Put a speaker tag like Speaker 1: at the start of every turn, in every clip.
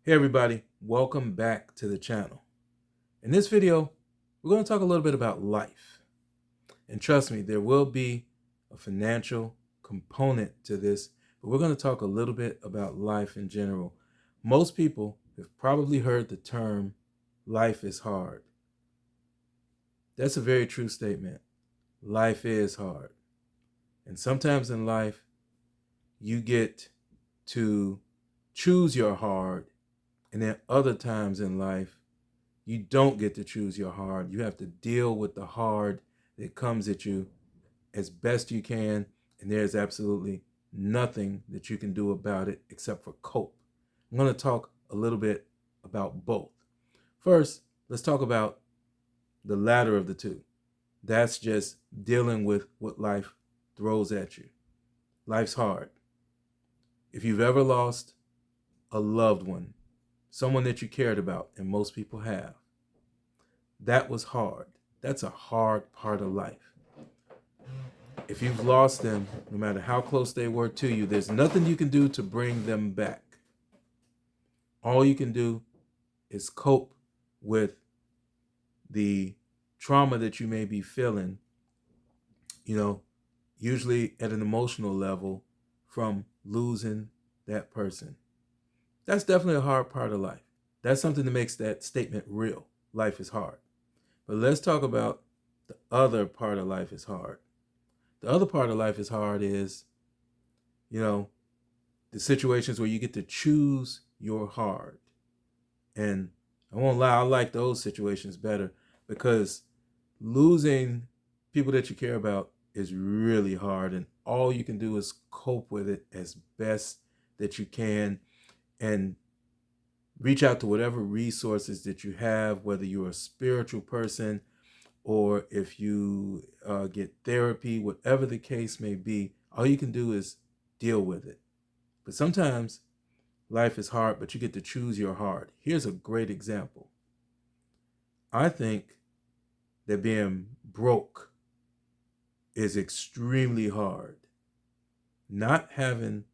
Speaker 1: Hey everybody, welcome back to the channel. In this video, we're going to talk a little bit about life. And trust me, there will be a financial component to this, but we're going to talk a little bit about life in general. Most people have probably heard the term, life is hard. That's a very true statement. Life is hard. And sometimes in life, you get to choose your hard, and then other times in life, you don't get to choose your hard. You have to deal with the hard that comes at you as best you can, and there's absolutely nothing that you can do about it except for cope. I'm going to talk a little bit about both. First, let's talk about the latter of the two. That's just dealing with what life throws at you. Life's hard. If you've ever lost a loved one, someone that you cared about, and most people have, that was hard. That's a hard part of life. If you've lost them, no matter how close they were to you, there's nothing you can do to bring them back. All you can do is cope with the trauma that you may be feeling, usually at an emotional level from losing that person. That's definitely a hard part of life. That's something that makes that statement real. Life is hard. But let's talk about the other part of life is hard. The other part of life is hard is, the situations where you get to choose your hard. And I won't lie, I like those situations better because losing people that you care about is really hard. And all you can do is cope with it as best that you can and reach out to whatever resources that you have, whether you're a spiritual person or if you get therapy, whatever the case may be, all you can do is deal with it. But sometimes life is hard, but you get to choose your hard. Here's a great example. I think that being broke is extremely hard. Not having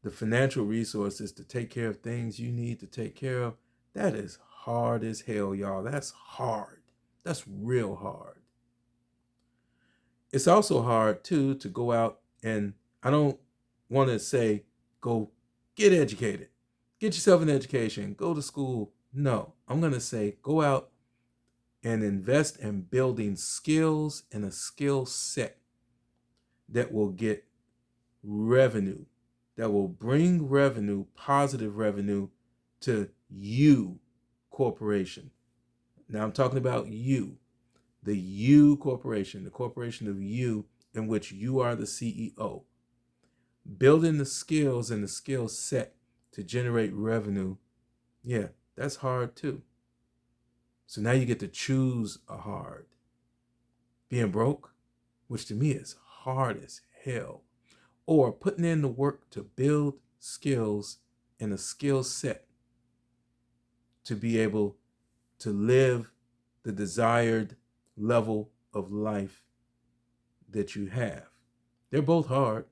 Speaker 1: the financial resources to take care of things you need to take care of, that is hard as hell, y'all. That's hard. That's real hard. It's also hard, too, to go out and I don't want to say go get educated. Get yourself an education. Go to school. No, I'm going to say go out and invest in building skills and a skill set that will get revenue, that will bring revenue, positive revenue to you, corporation. Now I'm talking about you, the you corporation, the corporation of you in which you are the CEO. Building the skills and the skill set to generate revenue, yeah, that's hard too. So now you get to choose a hard. Being broke, which to me is hard as hell, or putting in the work to build skills and a skill set to be able to live the desired level of life that you have. They're both hard,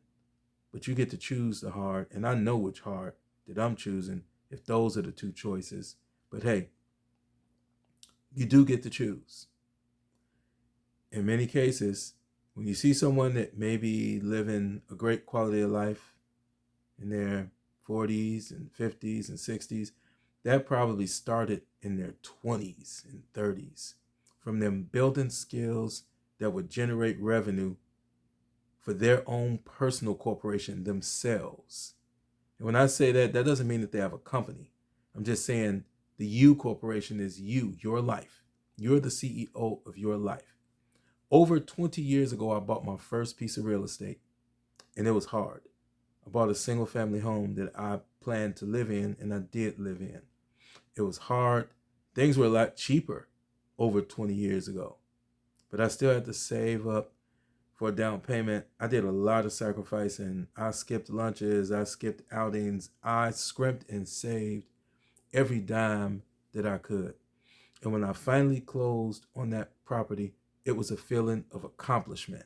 Speaker 1: but you get to choose the hard, and I know which hard that I'm choosing if those are the two choices. But hey, you do get to choose. In many cases, when you see someone that may be living a great quality of life in their 40s and 50s and 60s, that probably started in their 20s and 30s from them building skills that would generate revenue for their own personal corporation themselves. And when I say that, that doesn't mean that they have a company. I'm just saying the you corporation is you, your life. You're the CEO of your life. Over 20 years ago, I bought my first piece of real estate, and it was hard. I bought a single family home that I planned to live in, and I did live in. It was hard. Things were a lot cheaper over 20 years ago, but I still had to save up for a down payment. I did a lot of sacrificing. I skipped lunches. I skipped outings. I scrimped and saved every dime that I could. And when I finally closed on that property, it was a feeling of accomplishment.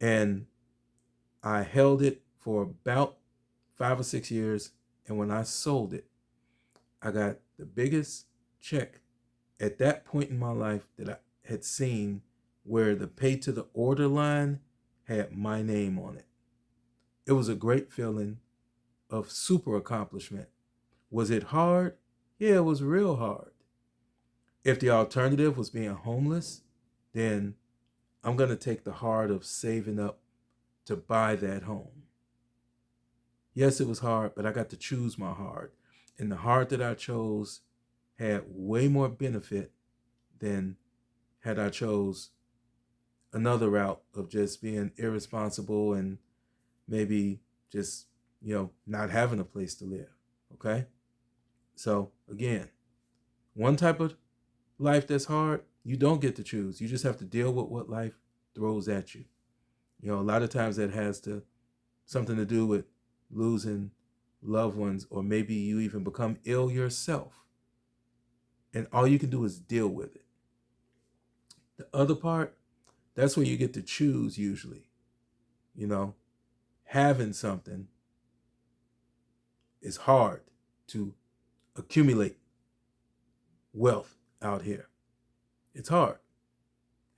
Speaker 1: And I held it for about 5 or 6 years, And when I sold it, I got the biggest check at that point in my life that I had seen, where the pay to the order line had my name on it. It was a great feeling of super accomplishment. Was it hard? Yeah, it was real hard. If the alternative was being homeless, then I'm going to take the hard of saving up to buy that home. Yes, it was hard, but I got to choose my hard. And the hard that I chose had way more benefit than had I chose another route of just being irresponsible and maybe just, not having a place to live. Okay? So again, one type of life that's hard, you don't get to choose. You just have to deal with what life throws at you. A lot of times that has something to do with losing loved ones, or maybe you even become ill yourself. And all you can do is deal with it. The other part, that's where you get to choose usually. Having something is hard to accumulate wealth out here. It's hard.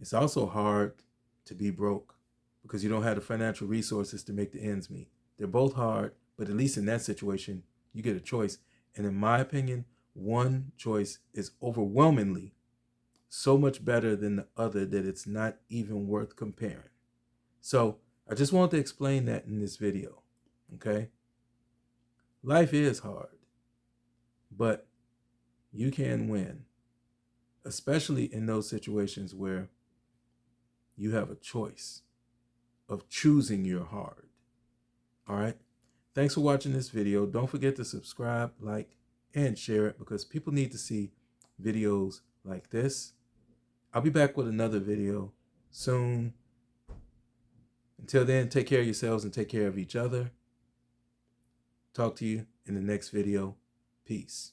Speaker 1: It's also hard to be broke because you don't have the financial resources to make the ends meet. They're both hard, but at least in that situation, you get a choice. And in my opinion, one choice is overwhelmingly so much better than the other that it's not even worth comparing. So I just wanted to explain that in this video, okay? Life is hard, but you can win, especially in those situations where you have a choice of choosing your hard. All right? Thanks for watching this video. Don't forget to subscribe, like, and share it, because people need to see videos like this. I'll be back with another video soon. Until then, take care of yourselves and take care of each other. Talk to you in the next video. Peace.